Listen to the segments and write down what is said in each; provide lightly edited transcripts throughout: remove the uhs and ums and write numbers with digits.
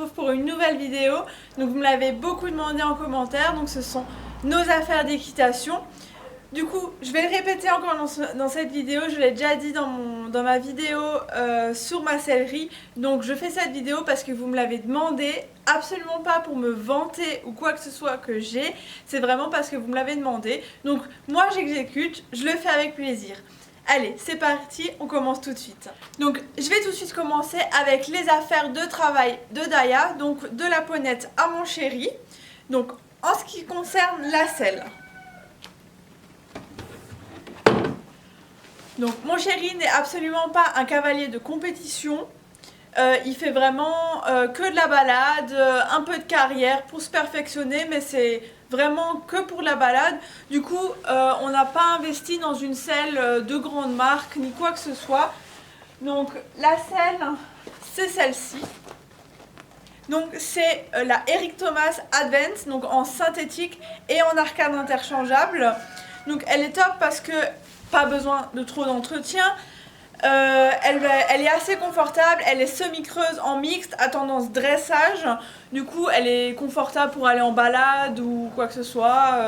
retrouve pour une nouvelle vidéo. Donc vous me l'avez beaucoup demandé en commentaire, donc ce sont nos affaires d'équitation. Du coup, je vais le répéter encore dans cette vidéo, je l'ai déjà dit dans ma vidéo sur ma sellerie. Donc je fais cette vidéo parce que vous me l'avez demandé, absolument pas pour me vanter ou quoi que ce soit que j'ai, c'est vraiment parce que vous me l'avez demandé. Donc moi j'exécute, je le fais avec plaisir. Allez, c'est parti, on commence tout de suite. Donc je vais tout de suite commencer avec les affaires de travail de Daya, donc de la ponette à mon chéri. Donc en ce qui concerne la selle. Donc mon chéri n'est absolument pas un cavalier de compétition. Il fait vraiment que de la balade, un peu de carrière pour se perfectionner, mais c'est vraiment que pour la balade. Du coup, on n'a pas investi dans une selle de grande marque ni quoi que ce soit. Donc la selle, c'est celle-ci. Donc c'est la Eric Thomas Advance, donc en synthétique et en arcade interchangeable. Donc elle est top parce que pas besoin de trop d'entretien. Elle est assez confortable, elle est semi-creuse en mixte à tendance dressage. Du coup elle est confortable pour aller en balade ou quoi que ce soit.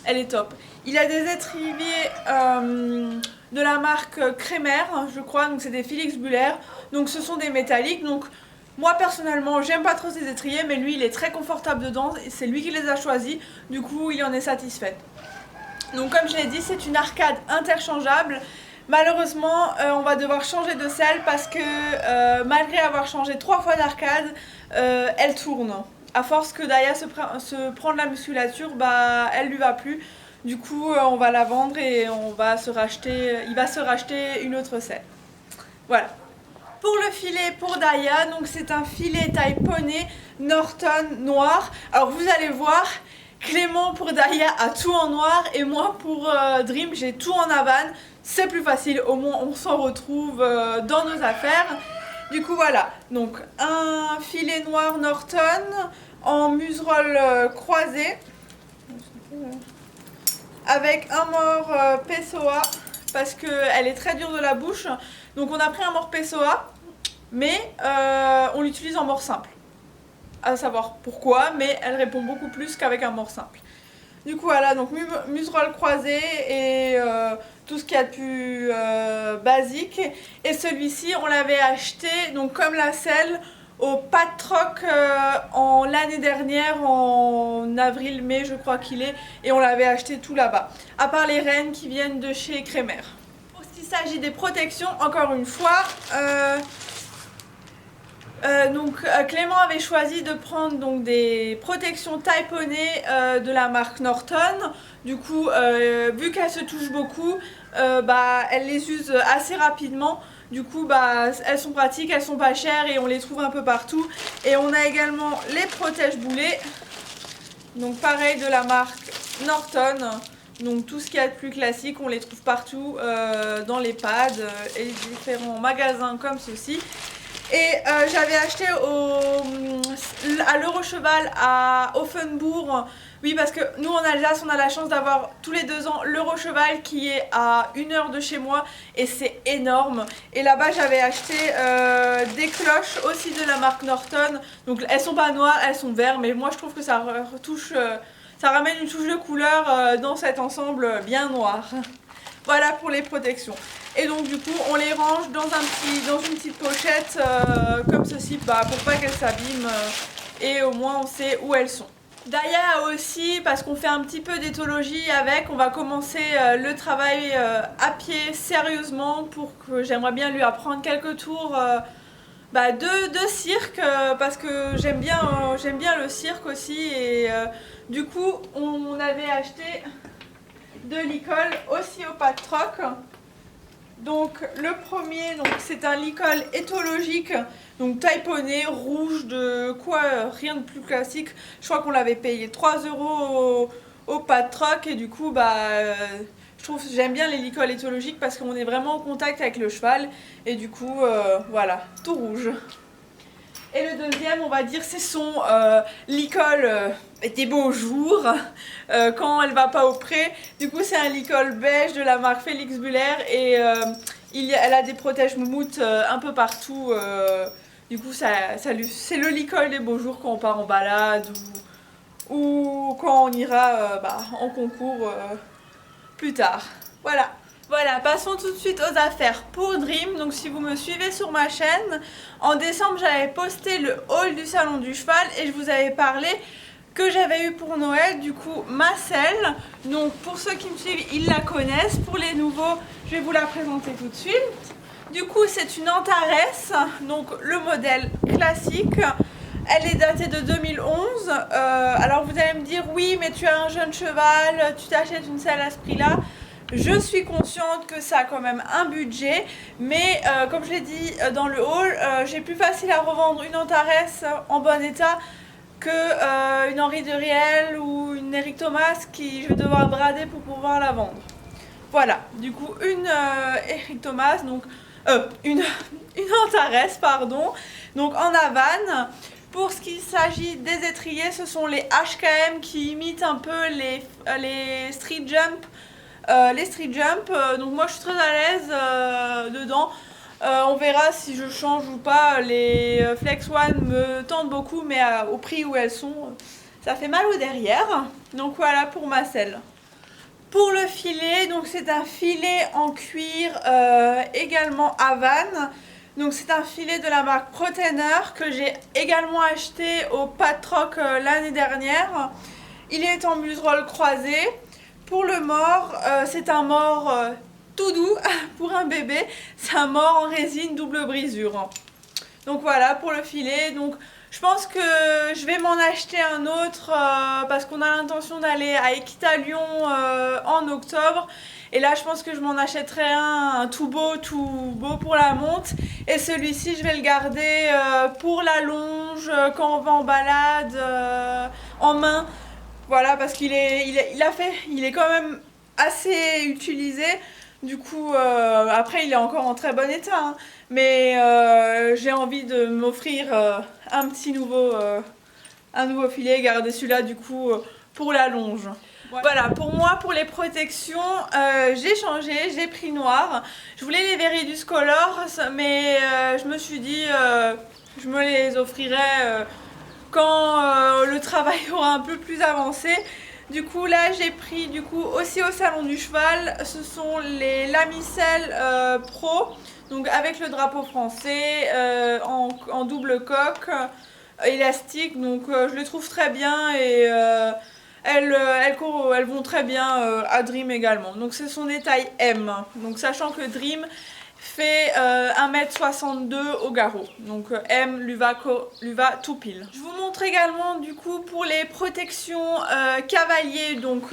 Elle est top. Il a des étriers de la marque Kremer, je crois, donc c'est des Felix Buller. Donc ce sont des métalliques. Donc moi personnellement j'aime pas trop ces étriers, mais lui il est très confortable dedans. C'est lui qui les a choisis, du coup il en est satisfait. Donc comme je l'ai dit, c'est une arcade interchangeable. Malheureusement, on va devoir changer de selle parce que malgré avoir changé 3 fois d'arcade, elle tourne. À force que Daya se prend de la musculature, bah elle lui va plus. Du coup, on va la vendre et il va se racheter une autre selle. Voilà. Pour le filet pour Daya, donc c'est un filet taille poney Norton noir. Alors vous allez voir, Clément pour Daya a tout en noir et moi pour Dream j'ai tout en Havane. C'est plus facile, au moins on s'en retrouve dans nos affaires. Du coup voilà, donc un filet noir Norton en museroll croisé avec un mort Pessoa parce qu'elle est très dure de la bouche. Donc on a pris un mort Pessoa, mais on l'utilise en mort simple. À savoir pourquoi, mais elle répond beaucoup plus qu'avec un mort simple. Du coup voilà, donc museroll croisé et tout ce qu'il y a de plus basique. Et celui-ci on l'avait acheté, donc comme la selle, au Patroc l'année dernière, en avril-mai je crois qu'il est, et on l'avait acheté tout là-bas. À part les rennes qui viennent de chez Kremer. Pour ce qui s'agit des protections, encore une fois, Clément avait choisi de prendre donc des protections taille poney de la marque Norton. Du coup, vu qu'elles se touchent beaucoup, elle les use assez rapidement. Du coup, elles sont pratiques, elles sont pas chères et on les trouve un peu partout. Et on a également les protège boulets. Donc pareil de la marque Norton. Donc tout ce qu'il y a de plus classique, on les trouve partout dans les pads et différents magasins comme ceci. Et j'avais acheté à l'Eurocheval à Offenbourg. Oui, parce que nous en Alsace, on a la chance d'avoir tous les 2 ans l'Eurocheval qui est à 1 heure de chez moi et c'est énorme. Et là-bas, j'avais acheté des cloches aussi de la marque Norton. Donc elles sont pas noires, elles sont vertes, mais moi je trouve que ça ramène une touche de couleur dans cet ensemble bien noir. Voilà pour les protections. Et donc du coup on les range dans une petite pochette comme ceci pour pas qu'elles s'abîment et au moins on sait où elles sont. Daya a aussi, parce qu'on fait un petit peu d'éthologie avec, on va commencer le travail à pied sérieusement pour que j'aimerais bien lui apprendre quelques tours de cirque parce que j'aime bien le cirque aussi et du coup on avait acheté de licol aussi au Patroc. Donc le premier, c'est un licol éthologique, donc taille poney, rouge, de quoi rien de plus classique. Je crois qu'on l'avait payé 3 € au Patroc et du coup j'aime bien les licols éthologiques parce qu'on est vraiment en contact avec le cheval et du coup voilà, tout rouge. Et le deuxième, on va dire, c'est son licol des beaux jours, quand elle va pas au pré. Du coup, c'est un licol beige de la marque Felix Buller et elle a des protèges moumoutes un peu partout. Du coup c'est le licol des beaux jours quand on part en balade ou quand on ira en concours plus tard. Voilà. Voilà, passons tout de suite aux affaires pour Dream. Donc si vous me suivez sur ma chaîne, en décembre j'avais posté le haul du salon du cheval et je vous avais parlé que j'avais eu pour Noël, du coup ma selle. Donc pour ceux qui me suivent, ils la connaissent. Pour les nouveaux, je vais vous la présenter tout de suite. Du coup c'est une Antares, donc le modèle classique. Elle est datée de 2011. Alors vous allez me dire oui mais tu as un jeune cheval, tu t'achètes une selle à ce prix là. Je suis consciente que ça a quand même un budget, mais comme je l'ai dit dans le haul, j'ai plus facile à revendre une Antares en bon état que une Henri de Riel ou une Eric Thomas qui je vais devoir brader pour pouvoir la vendre. Voilà, du coup une Eric Thomas, donc une Antares, pardon, donc en Havane. Pour ce qui s'agit des étriers, ce sont les HKM qui imitent un peu les street jump. Donc moi je suis très à l'aise dedans. On verra si je change ou pas. Les Flex One me tentent beaucoup, mais au prix où elles sont, ça fait mal au derrière. Donc voilà pour ma selle. Pour le filet, donc c'est un filet en cuir également Havane. Donc c'est un filet de la marque Proteiner que j'ai également acheté au Patrock l'année dernière. Il est en muserolle croisé. Pour le mort, c'est un mort tout doux pour un bébé. C'est un mort en résine double brisure. Donc voilà pour le filet. Donc je pense que je vais m'en acheter un autre parce qu'on a l'intention d'aller à Equita Lyon en octobre. Et là je pense que je m'en achèterai un tout beau pour la monte. Et celui-ci je vais le garder pour la longe, quand on va en balade, en main. Voilà, parce qu'il est quand même assez utilisé. Du coup, après il est encore en très bon état, hein. Mais j'ai envie de m'offrir un nouveau filet, garder celui-là du coup pour la longe. Voilà, pour moi, pour les protections, j'ai changé, j'ai pris noir. Je voulais les Veridus Colors, mais je me suis dit, je me les offrirai quand le travail aura un peu plus avancé. Du coup là j'ai pris aussi au salon du cheval, ce sont les Lamicelles Pro, donc avec le drapeau français en double coque élastique, donc je les trouve très bien et elles vont très bien à Dream également. Donc ce sont des tailles M, donc sachant que Dream fait 1m62 au garrot, donc M, Luva tout pile. Je vous montre également du coup pour les protections cavalier. Donc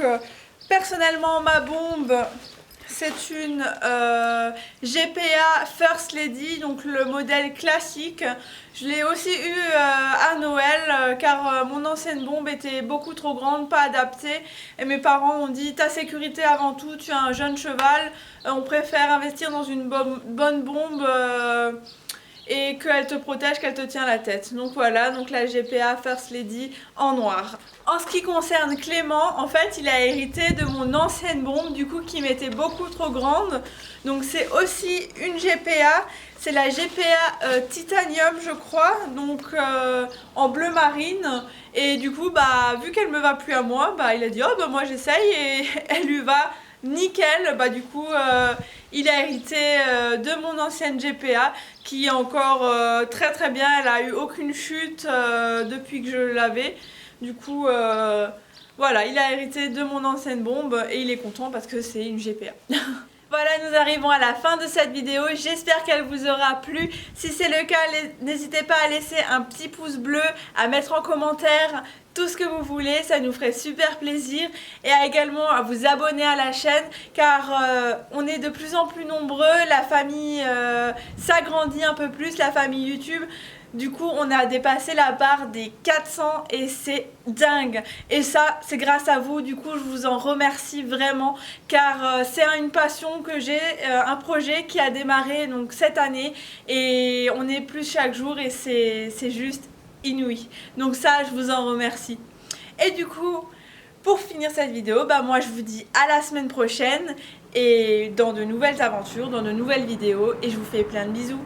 personnellement ma bombe c'est une GPA First Lady, donc le modèle classique. Je l'ai aussi eu à Noël car mon ancienne bombe était beaucoup trop grande, pas adaptée. Et mes parents ont dit ta sécurité avant tout, tu as un jeune cheval, on préfère investir dans une bonne bombe et qu'elle te protège, qu'elle te tient la tête. Donc voilà, donc la GPA First Lady en noir. En ce qui concerne Clément, en fait il a hérité de mon ancienne bombe du coup qui m'était beaucoup trop grande. Donc c'est aussi une GPA, c'est la GPA Titanium je crois, donc en bleu marine. Et du coup vu qu'elle me va plus à moi, il a dit oh moi j'essaye et elle lui va nickel. Du coup il a hérité de mon ancienne GPA qui est encore très très bien, elle a eu aucune chute depuis que je l'avais. Du coup voilà, il a hérité de mon ancienne bombe et il est content parce que c'est une GPA. Voilà, nous arrivons à la fin de cette vidéo, j'espère qu'elle vous aura plu. Si c'est le cas, n'hésitez pas à laisser un petit pouce bleu, à mettre en commentaire tout ce que vous voulez, ça nous ferait super plaisir. Et également à vous abonner à la chaîne car on est de plus en plus nombreux, la famille s'agrandit un peu plus, la famille YouTube. Du coup on a dépassé la barre des 400 et c'est dingue. Et ça c'est grâce à vous, du coup je vous en remercie vraiment. Car c'est une passion que j'ai, un projet qui a démarré donc cette année. Et on est plus chaque jour et c'est juste inouï. Donc ça je vous en remercie. Et du coup pour finir cette vidéo, moi je vous dis à la semaine prochaine. Et dans de nouvelles aventures, dans de nouvelles vidéos. Et je vous fais plein de bisous.